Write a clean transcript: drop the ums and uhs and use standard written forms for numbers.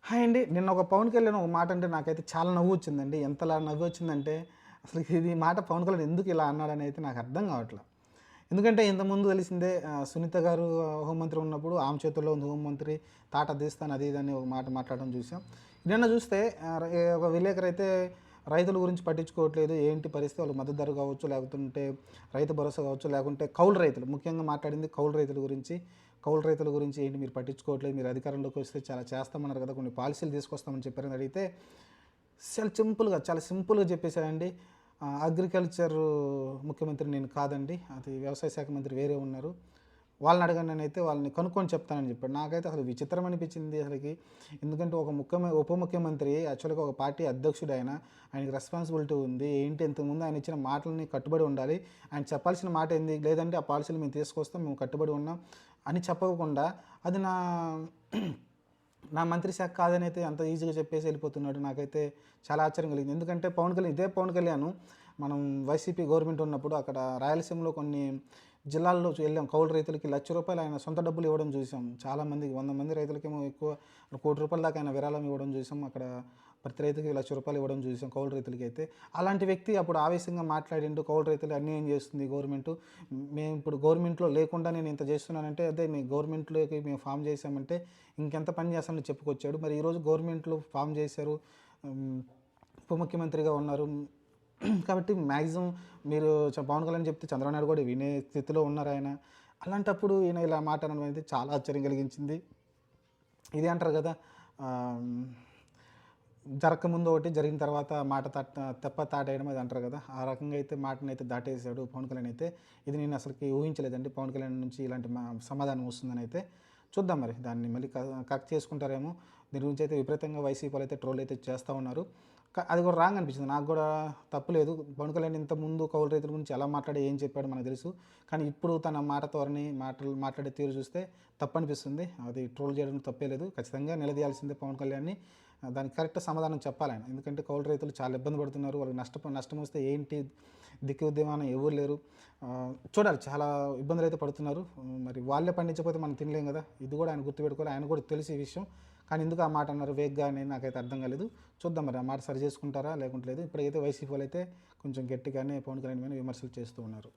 Hi అండి. నిన్న ఒక పవన్ కళ్యాణ్ ఒక మాట అంటే నాకైతే చాలా నవ్వు వచ్చిందండి. ఎంతలా నవ్వు వచ్చిందంటే అసలు ఇది మాట పవన్ కళ్యాణ్ ఎందుకు ఇలా అన్నాడని అయితే నాకు అర్థం కావట్ల. ఎందుకంటే ఇంతకుముందు తెలిసిందే సునీత గారు హోంమంత్రి ఉన్నప్పుడు ఆమె చేతుల్లో ఉంది హోంమంత్రి, తాట తీస్తాను అది ఇది అని ఒక మాట మాట్లాడడం చూసాం. నిన్న చూస్తే ఒక విలేకరు అయితే రైతుల గురించి పట్టించుకోవట్లేదు. ఏంటి పరిస్థితి, వాళ్ళకి మద్దతు ధర కావచ్చు, లేకుంటే రైతు భరోసా కావచ్చు, లేకుంటే కౌలు రైతులు ముఖ్యంగా మాట్లాడింది కౌలు రైతుల గురించి. కౌలు రైతుల గురించి ఏంటి మీరు పట్టించుకోవట్లేదు, మీరు అధికారంలోకి వస్తే చాలా చేస్తామన్నారు కదా, కొన్ని పాలసీలు తీసుకొస్తామని చెప్పారని అడిగితే చాలా సింపుల్గా చెప్పేశారండి. అగ్రికల్చర్ ముఖ్యమంత్రి నేను కాదండి, అది వ్యవసాయ శాఖ మంత్రి వేరే ఉన్నారు, వాళ్ళని అడగండి నేనైతే వాళ్ళని కనుక్కొని చెప్తానని చెప్పాడు. నాకైతే అసలు విచిత్రం అనిపించింది అసలుకి. ఎందుకంటే ఒక ఉప ముఖ్యమంత్రి యాక్చువల్గా ఒక పార్టీ అధ్యక్షుడు ఆయనకి రెస్పాన్సిబిలిటీ ఉంది. ఏంటి ఇంతకుముందు ఆయన ఇచ్చిన మాటలని కట్టుబడి ఉండాలి. ఆయన చెప్పాల్సిన మాట ఏంది, లేదంటే ఆ పాలసీలు మేము తీసుకొస్తాం, మేము కట్టుబడి ఉన్నాం అని చెప్పకుండా అది నా మంత్రి శాఖ కాదని అయితే అంత ఈజీగా చెప్పేసి వెళ్ళిపోతున్నాడు. నాకైతే చాలా ఆశ్చర్యం కలిగింది. ఎందుకంటే పవన్ కళ్యాణ్ మనం వైసీపీ గవర్నమెంట్ ఉన్నప్పుడు అక్కడ రాయలసీమలో కొన్ని జిల్లాల్లో వెళ్ళాం. కౌలు రైతులకి ₹1,00,000 ఆయన సొంత డబ్బులు ఇవ్వడం చూసాం. చాలామందికి 100 మంది రైతులకేమో ఎక్కువ ₹1,00,00,000 దాకా ఆయన విరాళం ఇవ్వడం చూసాం. అక్కడ ప్రతి రైతుకి ₹1,00,000 ఇవ్వడం చూసాం కౌలు రైతులకి అయితే. అలాంటి వ్యక్తి అప్పుడు ఆవేశంగా మాట్లాడిండు, కౌలు రైతులు అన్యాయం చేస్తుంది గవర్నమెంటు, మేము ఇప్పుడు గవర్నమెంట్లో లేకుండా నేను ఇంత చేస్తున్నానంటే, అదే మీ గవర్నమెంట్లోకి మేము ఫామ్ చేశామంటే ఇంకెంత పని చేస్తామని చెప్పుకొచ్చాడు. మరి ఈరోజు గవర్నమెంట్లో ఫామ్ చేశారు, ఉప ముఖ్యమంత్రిగా ఉన్నారు కాబట్టి మ్యాక్సిమం మీరు పవన్ కళ్యాణ్ చెప్తే చంద్రబాబు నాయుడు కూడా వినే స్థితిలో ఉన్నారు ఆయన. అలాంటప్పుడు ఈయన ఇలా మాట్లాడడం అనేది చాలా ఆశ్చర్యం కలిగించింది. ఇది అంటారు కదా, జరగకముందు ఒకటి జరిగిన తర్వాత మాట తెప్ప తాటేయడం అది అంటారు కదా, ఆ రకంగా అయితే మాటనైతే దాటేసాడు పవన్ కళ్యాణ్ అయితే. ఇది నేను అసలుకి ఊహించలేదండి పవన్ కళ్యాణ్ నుంచి ఇలాంటి సమాధానం వస్తుందని అయితే. చూద్దాం మరి దాన్ని మళ్ళీ కరెక్ట్ చేసుకుంటారేమో. దీని గురించి అయితే విపరీతంగా వైసీపీ అయితే ట్రోల్ అయితే చేస్తూ ఉన్నారు. అది కూడా రాంగ్ అనిపించింది నాకు కూడా. తప్పులేదు, పవన్ కళ్యాణ్ ఇంతకుముందు కౌలు రైతుల గురించి ఎలా మాట్లాడి ఏం చెప్పాడు మనకు తెలుసు. కానీ ఇప్పుడు తన మాట ధోరణి మాట్లాడే తీరు చూస్తే తప్పు అనిపిస్తుంది. అది ట్రోల్ చేయడం తప్పే లేదు, ఖచ్చితంగా నిలదీయాల్సిందే పవన్ కళ్యాణ్ని. దానికి కరెక్ట్ సమాధానం చెప్పాలి ఆయన. ఎందుకంటే కౌలు రైతులు చాలా ఇబ్బంది పడుతున్నారు, వాళ్ళకి నష్టం వస్తే ఏంటి దిక్కు ఉద్యమానం ఎవరు లేరు. చూడాలి, చాలా ఇబ్బందులు అయితే పడుతున్నారు. మరి వాళ్ళే పండించకపోతే మనం తినలేం కదా, ఇది కూడా ఆయన గుర్తుపెట్టుకోవాలి. ఆయన కూడా తెలిసి ఈ విషయం, కానీ ఎందుకు ఆ మాట అన్నారు వేగ్గా అని నాకైతే అర్థం కాలేదు. చూద్దాం మరి ఆ మాట సరి చేసుకుంటారా లేకుంటే లేదు. ఇప్పుడైతే వైసీపీ వాళ్ళు అయితే కొంచెం గట్టిగానే పవన్ కళ్యాణ్ మీద విమర్శలు చేస్తూ ఉన్నారు.